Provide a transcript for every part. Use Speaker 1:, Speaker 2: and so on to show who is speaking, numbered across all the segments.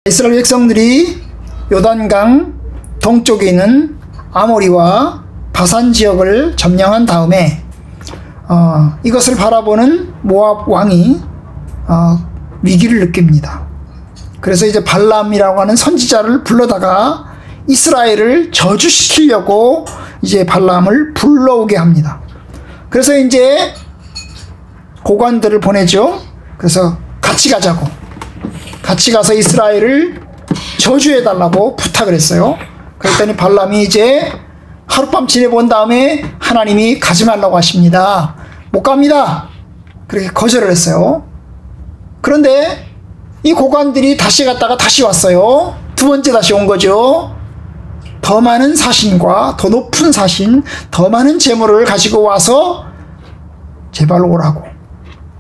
Speaker 1: 이스라엘 백성들이 요단강 동쪽에 있는 아모리와 바산 지역을 점령한 다음에 이것을 바라보는 모압 왕이 위기를 느낍니다. 그래서 이제 발람이라고 하는 선지자를 불러다가 이스라엘을 저주시키려고 이제 발람을 불러오게 합니다. 그래서 이제 고관들을 보내죠. 그래서 같이 가자고, 같이 가서 이스라엘을 저주해달라고 부탁을 했어요. 그랬더니 발람이 이제 하룻밤 지내본 다음에 하나님이 가지 말라고 하십니다. 못 갑니다. 그렇게 거절을 했어요. 그런데 이 고관들이 다시 갔다가 다시 왔어요. 두 번째 다시 온 거죠. 더 많은 사신과 더 높은 사신, 더 많은 재물을 가지고 와서 제발 오라고,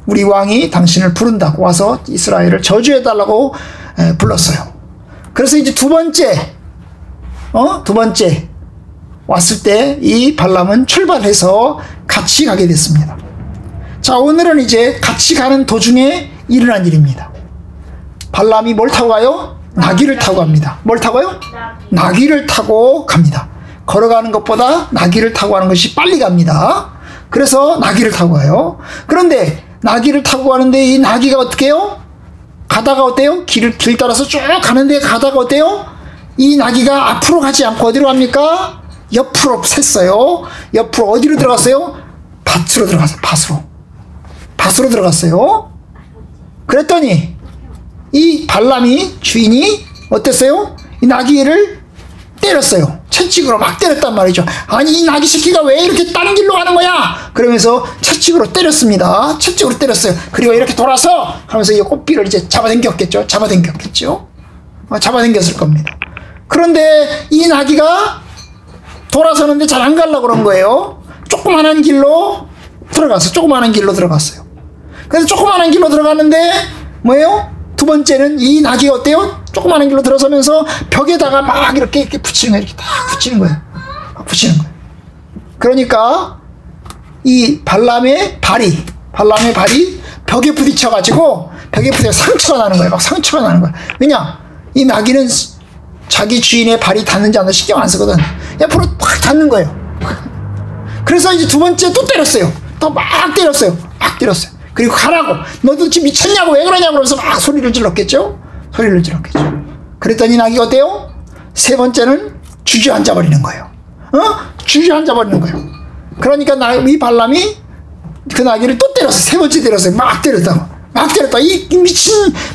Speaker 1: 우리 왕이 당신을 부른다고 와서 이스라엘을 저주해달라고 불렀어요. 그래서 이제 두 번째 왔을 때 이 발람은 출발해서 같이 가게 됐습니다. 자, 오늘은 이제 같이 가는 도중에 일어난 일입니다. 발람이 뭘 타고 가요? 나귀를 타고 갑니다. 뭘 타고요? 나귀를 타고 갑니다. 걸어가는 것보다 나귀를 타고 가는 것이 빨리 갑니다. 그래서 나귀를 타고 가요. 그런데 나귀를 타고 가는데 이 나귀가 어떻게 해요? 가다가 어때요? 길 따라서 쭉 가는데 가다가 어때요? 이 나귀가 앞으로 가지 않고 어디로 갑니까? 옆으로 샜어요. 옆으로 어디로 들어갔어요? 밭으로 들어갔어요. 밭으로 들어갔어요. 그랬더니 이 발람이 주인이 어땠어요? 이 나귀를 때렸어요. 채찍으로 막 때렸단 말이죠. 아니, 이 나귀 새끼가 왜 이렇게 다른 길로 가는 거야? 그러면서 채찍으로 때렸습니다. 채찍으로 때렸어요. 그리고 이렇게 돌아서 하면서 이 꽃비를 이제 잡아당겼겠죠. 잡아당겼을 겁니다. 그런데 이 나귀가 돌아서는데 잘 안 가려고 그런 거예요. 조그마한 길로 들어갔어요. 그래서 조그마한 길로 들어갔는데 뭐예요? 두 번째는 이 나귀가 어때요? 조그마한 길로 들어서면서 벽에다가 막 이렇게 붙이는 거예요. 이렇게 딱 붙이는 거예요. 그러니까 이 발람의 발이 벽에 부딪혀가지고 상처가 나는 거예요. 막 상처가 나는 거예요. 왜냐? 이 나귀는 자기 주인의 발이 닿는지 안 닿는지 신경 안 쓰거든. 옆으로 팍 닿는 거예요. 그래서 이제 두 번째 또 때렸어요. 또 막 때렸어요. 그리고 가라고, 너도 지금 미쳤냐고, 왜 그러냐고 그러면서 막 소리를 질렀겠죠. 그랬더니 나귀가 어때요? 세 번째는 주저앉아 버리는 거예요. 그러니까 이 발람이 그 나귀를 또 때렸어요. 세 번째 때렸어요. 막 때렸다. 이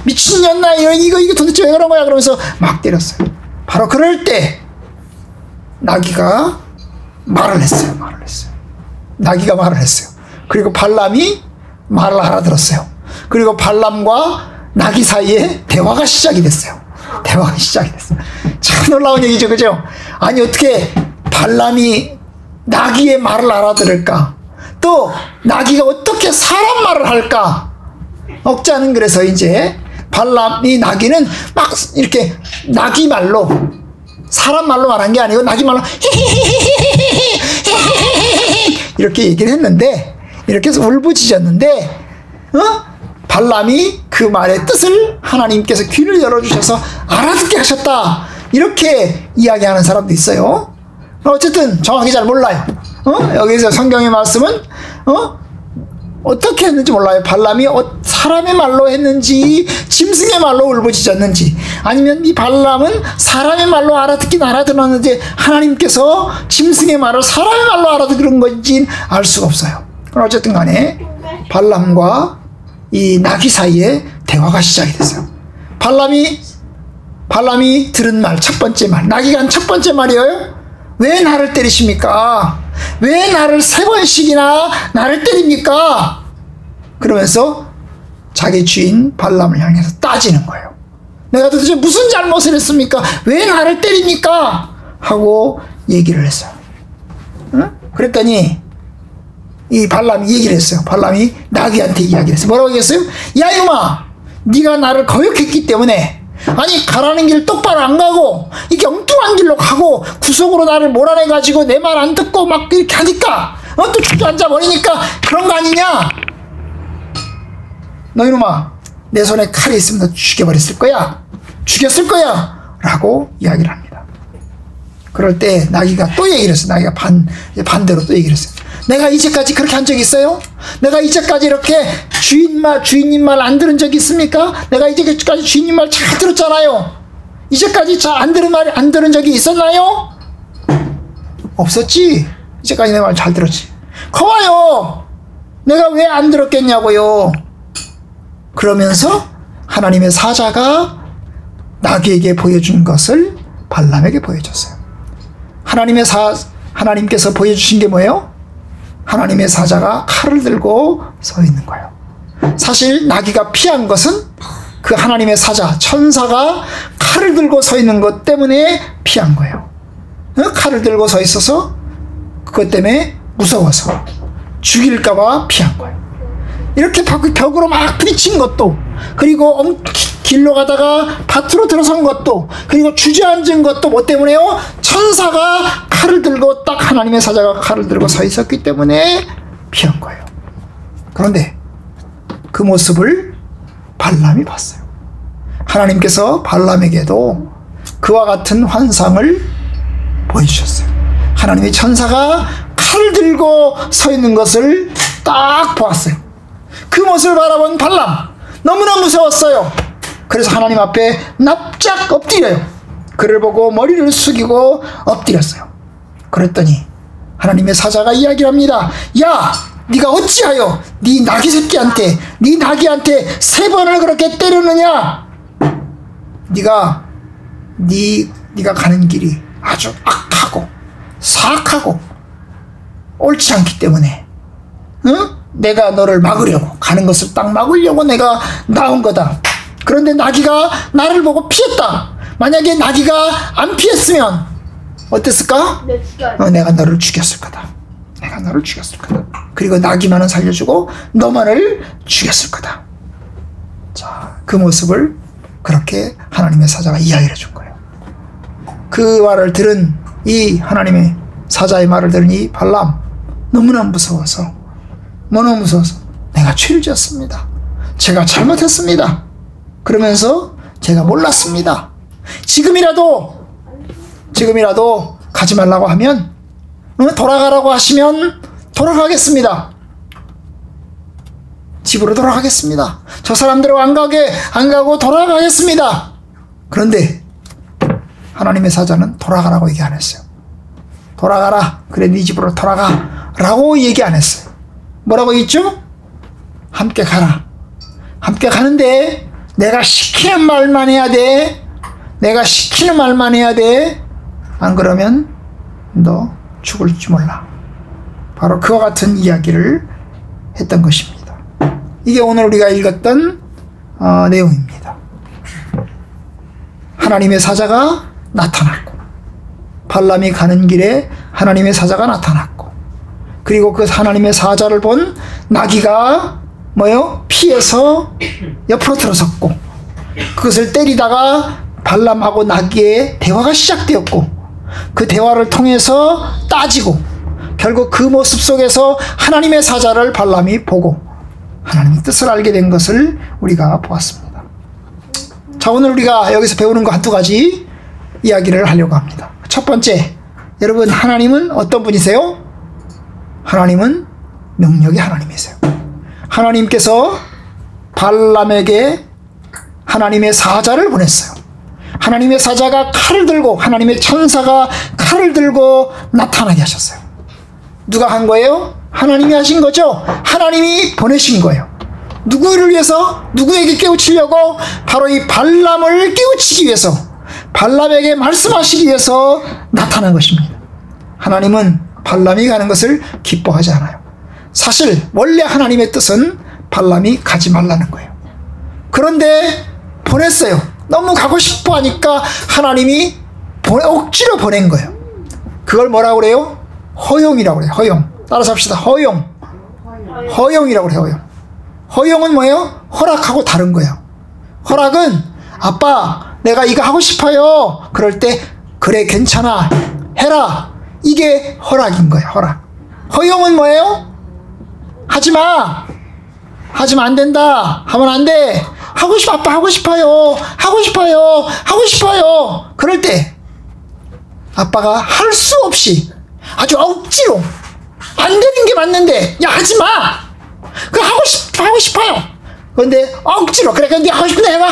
Speaker 1: 미친년나, 이거 도대체 왜 그런 거야? 그러면서 막 때렸어요. 바로 그럴 때 나귀가 말을 했어요. 나귀가 말을 했어요. 그리고 발람이 말을 알아들었어요. 그리고 발람과 나귀 사이에 대화가 시작이 됐어요. 참 놀라운 얘기죠, 그죠? 아니, 어떻게 발람이 나귀의 말을 알아들을까? 또 나귀가 어떻게 사람 말을 할까? 억자는 그래서 이제 발람이 나귀는 막 이렇게 나귀 말로, 사람 말로 말한 게 아니고 나귀 말로 이렇게 얘기를 했는데, 이렇게 해서 울부짖었는데 발람이 그 말의 뜻을 하나님께서 귀를 열어주셔서 알아듣게 하셨다, 이렇게 이야기하는 사람도 있어요. 어쨌든 정확히 잘 몰라요. 여기서 성경의 말씀은 어떻게 했는지 몰라요. 발람이 사람의 말로 했는지 짐승의 말로 울부짖었는지, 아니면 이 발람은 사람의 말로 알아듣긴 알아들었는데 하나님께서 짐승의 말을 사람의 말로 알아들은 건지 알 수가 없어요. 어쨌든 간에 발람과 이 나귀 사이에 대화가 시작이 됐어요. 발람이 들은 말, 첫 번째 말, 나귀가 한 첫 번째 말이에요. 왜 나를 때리십니까? 왜 나를 세 번씩이나 나를 때립니까? 그러면서 자기 주인 발람을 향해서 따지는 거예요. 내가 도대체 무슨 잘못을 했습니까? 왜 나를 때립니까? 하고 얘기를 했어요. 그랬더니 이 발람이 얘기를 했어요. 발람이 나귀한테 이야기를 했어요. 뭐라고 얘기했어요? 야, 이놈아, 네가 나를 거역했기 때문에, 아니, 가라는 길 똑바로 안 가고 이렇게 엉뚱한 길로 가고 구석으로 나를 몰아내가지고 내 말 안 듣고 막 이렇게 하니까 또 주저앉아 버리니까 그런 거 아니냐? 너 이놈아, 내 손에 칼이 있으면 너 죽여버렸을 거야. 죽였을 거야 라고 이야기를 합니다. 그럴 때 나귀가 또 얘기를 했어요. 나귀가 반대로 또 얘기를 했어요. 내가 이제까지 그렇게 한 적이 있어요? 내가 이제까지 이렇게 주인님 말 안 들은 적이 있습니까? 내가 이제까지 주인님 말 잘 들었잖아요. 이제까지 잘 안 들은 적이 있었나요? 없었지. 이제까지 내 말 잘 들었지. 거봐요. 내가 왜 안 들었겠냐고요. 그러면서 하나님의 사자가 나귀에게 보여준 것을 발람에게 보여줬어요. 하나님께서 보여주신 게 뭐예요? 하나님의 사자가 칼을 들고 서 있는 거예요. 사실 나귀가 피한 것은 그 하나님의 사자, 천사가 칼을 들고 서 있는 것 때문에 피한 거예요. 칼을 들고 서 있어서 그것 때문에 무서워서 죽일까봐 피한 거예요. 이렇게 벽으로 막 부딪힌 것도, 그리고 길로 가다가 밭으로 들어선 것도, 그리고 주저앉은 것도 뭐 때문에요? 천사가 칼을 들고, 딱 하나님의 사자가 칼을 들고 서 있었기 때문에 피한 거예요. 그런데 그 모습을 발람이 봤어요. 하나님께서 발람에게도 그와 같은 환상을 보여주셨어요. 하나님의 천사가 칼을 들고 서 있는 것을 딱 보았어요. 그 모습을 바라본 발람, 너무나 무서웠어요. 그래서 하나님 앞에 납작 엎드려요. 그를 보고 머리를 숙이고 엎드렸어요. 그랬더니 하나님의 사자가 이야기를 합니다. 야, 네가 어찌하여 네 나귀 새끼한테, 네 나귀한테 3번을 그렇게 때렸느냐? 네가 가는 길이 아주 악하고 사악하고 옳지 않기 때문에, 응? 내가 너를 막으려고, 가는 것을 딱 막으려고 내가 나온 거다. 그런데 나귀가 나를 보고 피했다. 만약에 나귀가 안 피했으면 어땠을까? 내가 너를 죽였을 거다. 내가 너를 죽였을 거다. 그리고 나귀만은 살려주고 너만을 죽였을 거다. 자, 그 모습을 그렇게 하나님의 사자가 이야기를 해준 거예요. 그 말을 들은 이 하나님의 사자의 말을 들은 이 발람, 너무나 무서워서 내가 죄를 지었습니다. 제가 잘못했습니다. 그러면서 제가 몰랐습니다. 지금이라도 가지 말라고 하면, 돌아가라고 하시면 돌아가겠습니다. 집으로 돌아가겠습니다. 저 사람들하고 안 가고 돌아가겠습니다. 그런데 하나님의 사자는 돌아가라고 얘기 안 했어요. 돌아가라. 그래, 네 집으로 돌아가. 라고 얘기 안 했어요. 뭐라고 했죠? 함께 가라. 함께 가는데 내가 시키는 말만 해야 돼. 내가 시키는 말만 해야 돼. 안 그러면 너 죽을지 몰라. 바로 그와 같은 이야기를 했던 것입니다. 이게 오늘 우리가 읽었던 내용입니다. 하나님의 사자가 나타났고, 발람이 가는 길에 하나님의 사자가 나타났고, 그리고 그 하나님의 사자를 본 나귀가 피해서 옆으로 들어섰고, 그것을 때리다가 발람하고 나귀의 대화가 시작되었고, 그 대화를 통해서 따지고, 결국 그 모습 속에서 하나님의 사자를 발람이 보고 하나님의 뜻을 알게 된 것을 우리가 보았습니다. 자, 오늘 우리가 여기서 배우는 거 한두 가지 이야기를 하려고 합니다. 첫 번째, 여러분, 하나님은 어떤 분이세요? 하나님은 능력의 하나님이세요. 하나님께서 발람에게 하나님의 사자를 보냈어요. 하나님의 사자가 칼을 들고, 하나님의 천사가 칼을 들고 나타나게 하셨어요. 누가 한 거예요? 하나님이 하신 거죠. 하나님이 보내신 거예요. 누구를 위해서? 누구에게 깨우치려고? 바로 이 발람을 깨우치기 위해서, 발람에게 말씀하시기 위해서 나타난 것입니다. 하나님은 발람이 가는 것을 기뻐하지 않아요. 사실 원래 하나님의 뜻은 발람이 가지 말라는 거예요. 그런데 보냈어요. 너무 가고 싶어 하니까 하나님이 억지로 보낸 거예요. 그걸 뭐라고 그래요? 허용이라고 그래요. 허용. 따라서 합시다. 허용. 허용이라고 그래요. 허용. 허용은 뭐예요? 허락하고 다른 거예요. 허락은, 아빠 내가 이거 하고 싶어요. 그럴 때 그래, 괜찮아, 해라. 이게 허락인 거예요. 허락. 허용은 뭐예요? 하지마. 하지마, 안 된다. 하면 안 돼. 하고 싶어, 아빠 하고 싶어요. 하고 싶어요. 하고 싶어요. 그럴 때 아빠가 할 수 없이 아주 억지로 안 되는 게 맞는데, 야, 하지 마! 그거 하고 싶어요. 그런데 억지로, 그래, 근데 하고 싶은데 해봐.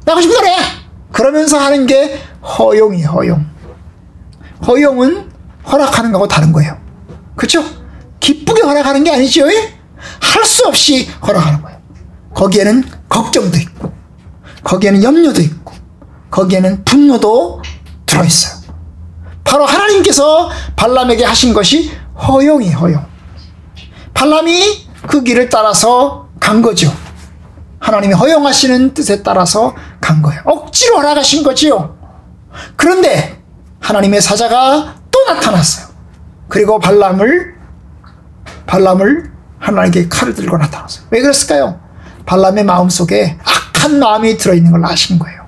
Speaker 1: 나 하고 싶은 대로 해. 그러면서 하는 게 허용이에요, 허용. 허용은 허락하는 거하고 다른 거예요. 그렇죠? 기쁘게 허락하는 게 아니죠. 할 수 없이 허락하는 거예요. 거기에는 걱정도 있고, 거기에는 염려도 있고, 거기에는 분노도 들어있어요. 바로 하나님께서 발람에게 하신 것이 허용이에요, 허용. 발람이 그 길을 따라서 간 거죠. 하나님이 허용하시는 뜻에 따라서 간 거예요. 억지로 허락하신 거지요. 그런데 하나님의 사자가 또 나타났어요. 그리고 발람을 하나님께 칼을 들고 나타났어요. 왜 그랬을까요? 발람의 마음속에 악한 마음이 들어있는 걸 아신 거예요.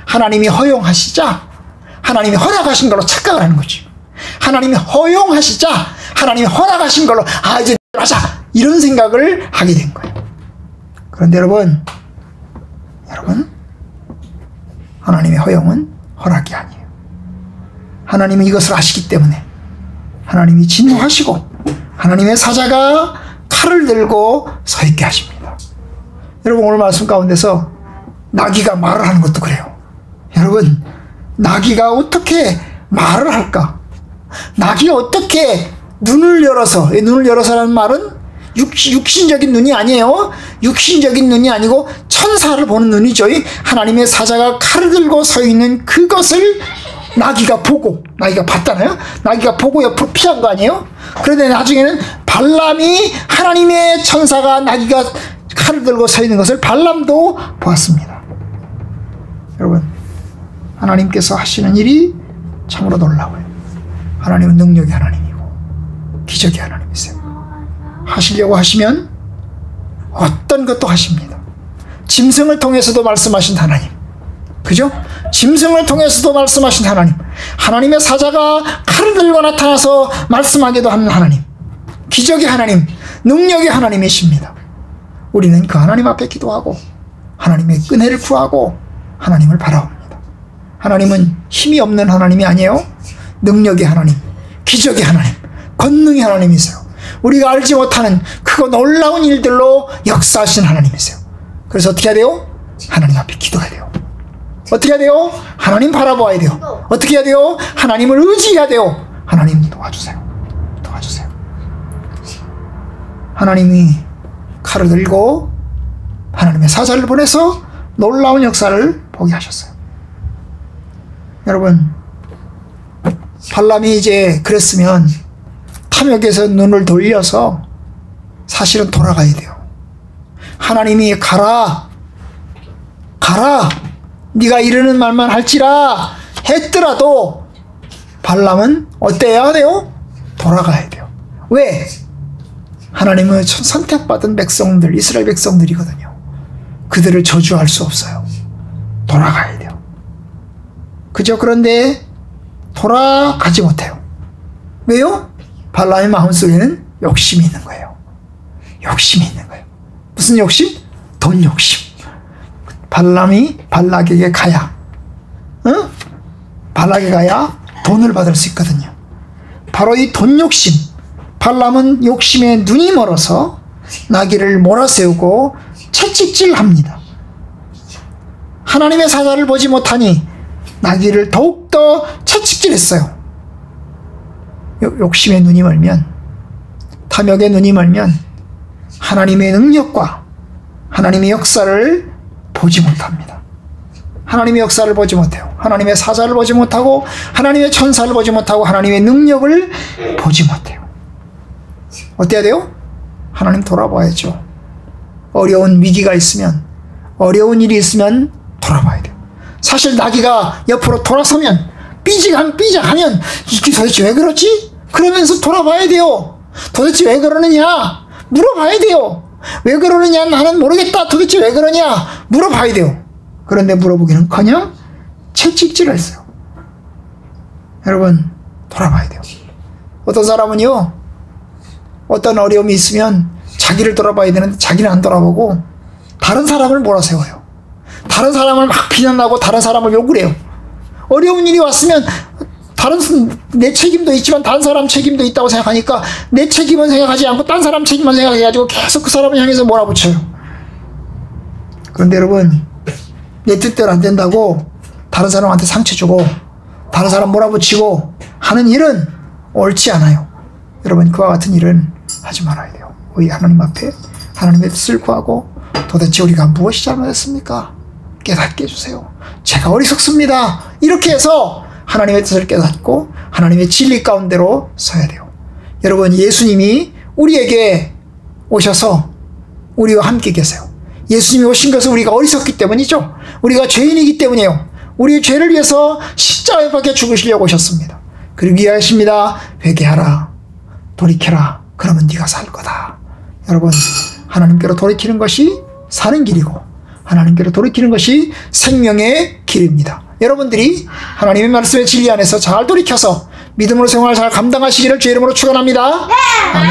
Speaker 1: 하나님이 허용하시자 하나님이 허락하신 걸로 착각을 하는 거죠. 하나님이 허용하시자 하나님이 허락하신 걸로 이제 하자, 이런 생각을 하게 된 거예요. 그런데 여러분 하나님의 허용은 허락이 아니에요. 하나님은 이것을 아시기 때문에 하나님이 진노하시고 하나님의 사자가 칼을 들고 서 있게 하십니다. 여러분, 오늘 말씀 가운데서 나귀가 말을 하는 것도 그래요. 여러분, 나귀가 어떻게 말을 할까? 나귀가 어떻게 눈을 열어서라는 말은 육신적인 눈이 아니에요. 육신적인 눈이 아니고 천사를 보는 눈이죠. 하나님의 사자가 칼을 들고 서 있는 그것을 나귀가 봤잖아요. 나귀가 보고 옆으로 피한 거 아니에요? 그런데 나중에는 발람이 하나님의 천사가 나귀가 칼을 들고 서 있는 것을 발람도 보았습니다. 여러분, 하나님께서 하시는 일이 참으로 놀라워요. 하나님은 능력의 하나님이고 기적의 하나님이세요. 하시려고 하시면 어떤 것도 하십니다. 짐승을 통해서도 말씀하신 하나님, 그죠? 짐승을 통해서도 말씀하신 하나님, 하나님의 사자가 칼을 들고 나타나서 말씀하기도 하는 하나님, 기적의 하나님, 능력의 하나님이십니다. 우리는 그 하나님 앞에 기도하고 하나님의 은혜를 구하고 하나님을 바라옵니다. 하나님은 힘이 없는 하나님이 아니에요. 능력의 하나님, 기적의 하나님, 권능의 하나님이세요. 우리가 알지 못하는 크고 놀라운 일들로 역사하신 하나님이세요. 그래서 어떻게 해야 돼요? 하나님 앞에 기도해야 돼요. 어떻게 해야 돼요? 하나님 바라보아야 돼요. 어떻게 해야 돼요? 하나님을 의지해야 돼요. 하나님 도와주세요. 도와주세요. 하나님이 칼을 들고 하나님의 사자를 보내서 놀라운 역사를 보게 하셨어요. 여러분, 발람이 이제 그랬으면 탐욕에서 눈을 돌려서 사실은 돌아가야 돼요. 하나님이 가라 네가 이르는 말만 할지라 했더라도 발람은 어때야 돼요? 돌아가야 돼요. 왜? 하나님은 선택받은 백성들, 이스라엘 백성들이거든요. 그들을 저주할 수 없어요. 돌아가야 돼요. 그죠? 그런데 돌아가지 못해요. 왜요? 발람의 마음속에는 욕심이 있는 거예요. 욕심이 있는 거예요. 무슨 욕심? 돈 욕심. 발람이 발락에게 가야, 발락에 가야 돈을 받을 수 있거든요. 바로 이 돈 욕심. 발람은 욕심에 눈이 멀어서 나귀를 몰아세우고 채찍질합니다. 하나님의 사자를 보지 못하니 나귀를 더욱더 채찍질했어요. 욕심에 눈이 멀면, 탐욕에 눈이 멀면 하나님의 능력과 하나님의 역사를 보지 못합니다. 하나님의 역사를 보지 못해요. 하나님의 사자를 보지 못하고 하나님의 천사를 보지 못하고 하나님의 능력을 보지 못해요. 어때야 돼요? 하나님 돌아봐야죠. 어려운 위기가 있으면, 어려운 일이 있으면 돌아봐야 돼요. 사실 나귀가 옆으로 돌아서면 삐직하면 이게 도대체 왜 그렇지? 그러면서 돌아봐야 돼요. 도대체 왜 그러느냐? 물어봐야 돼요. 왜 그러느냐? 나는 모르겠다. 도대체 왜 그러냐? 물어봐야 돼요. 그런데 물어보기는커녕 채찍질을 했어요. 여러분, 돌아봐야 돼요. 어떤 사람은요, 어떤 어려움이 있으면 자기를 돌아봐야 되는데 자기는 안 돌아보고 다른 사람을 몰아세워요. 다른 사람을 막 비난하고 다른 사람을 욕을 해요. 어려운 일이 왔으면 내 책임도 있지만 다른 사람 책임도 있다고 생각하니까 내 책임은 생각하지 않고 다른 사람 책임만 생각해가지고 계속 그 사람을 향해서 몰아붙여요. 그런데 여러분, 내 뜻대로 안 된다고 다른 사람한테 상처 주고 다른 사람 몰아붙이고 하는 일은 옳지 않아요. 여러분, 그와 같은 일은 하지 말아야 돼요. 우리 하나님 앞에 하나님의 뜻을 구하고 도대체 우리가 무엇이 잘못했습니까? 깨닫게 해주세요. 제가 어리석습니다. 이렇게 해서 하나님의 뜻을 깨닫고 하나님의 진리 가운데로 서야 돼요. 여러분, 예수님이 우리에게 오셔서 우리와 함께 계세요. 예수님이 오신 것은 우리가 어리석기 때문이죠. 우리가 죄인이기 때문이에요. 우리의 죄를 위해서 십자가에 박혀 죽으시려고 오셨습니다. 그러기 위하십니다. 회개하라, 돌이켜라, 그러면 네가 살 거다. 여러분, 하나님께로 돌이키는 것이 사는 길이고 하나님께로 돌이키는 것이 생명의 길입니다. 여러분들이 하나님의 말씀의 진리 안에서 잘 돌이켜서 믿음으로 생활을 잘 감당하시기를 주의 이름으로 축원합니다. 아멘.